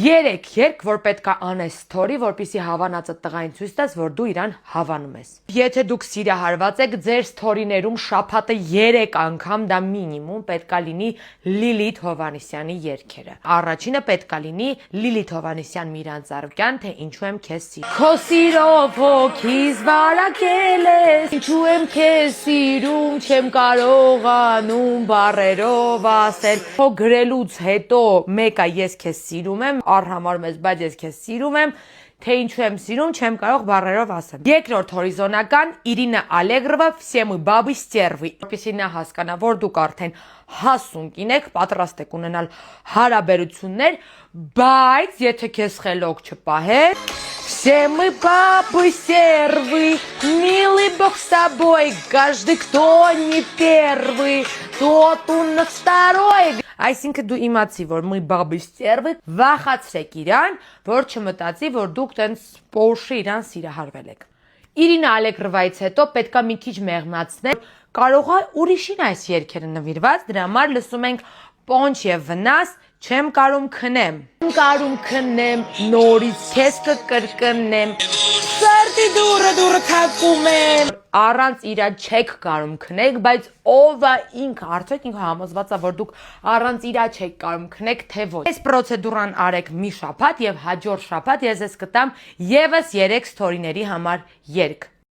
Երեք երկ, որ պետք է անես story, որպեսզի հավանածը տղային ցույց տաս, որ դու իրան հավանում ես։ Եթե դուք սիրահարված եք, ձեր story-ներում շաբաթը 3 անգամ դա մինիմում պետք է լինի Լիլիթ Հովհաննիսյանի երգերը։ Առաջինը պետք է լինի Լիլիթ Հովհաննիսյան Միրանց Ծառուկյան, թե ինչու եմ քեզ սիրում։ Քո սիրով հոգիս վարակել ես, ինչու եմ քեզ սիրում, չեմ կարողանում բառերով ասել։ Քո գրելուց հետո մեկը ես քեզ սիրում եմ, արհամարում ես, բայց ես քեզ սիրում եմ, թե ինչու եմ սիրում, չեմ կարող բառերով ասել։ Երկրորդ հորիզոնական Իրինա Ալեգրովա «Все мы бабы стервы», որպեսզի նա հասկանա, որ դուք արդեն հասուն կին եք, պատրաստ եք ունենալ հարաբերություններ, բայց եթե քեզ խելոք չպահես, все мы бабы стервы, милый бог с тобой, каждый кто не первый, тот у нас второй. Այսինքն դու իմացի, որ мы бабы стервы, վախացրեք իրան, որ չմտածի, որ դուք տենց Պորշը իրան սիրահարվել եք։ Իրինա Ալեգրովայից հետո պետքա մի քիչ մեղմացնել, կարող է ուրիշին այս երգերը նվիրված, դրա համար լսում ենք Պոնչ եւ Վնաս, չեմ կարում քնեմ։ Չեմ կարում քնեմ, նորից քեզ կկրկնեմ, սրտի դուրը թակում եմ։ Առանց իրա չեք կարում քնեք, բայց ով է ինքը, արդյոք ինքը համոզված է, որ դուք առանց իրա չեք կարում քնեք, թե ոչ։ Այս պրոցեդուրան արեք մի շաբաթ եւ հաջորդ շաբաթ ես կտամ եւս 3 story-ների համար երգ։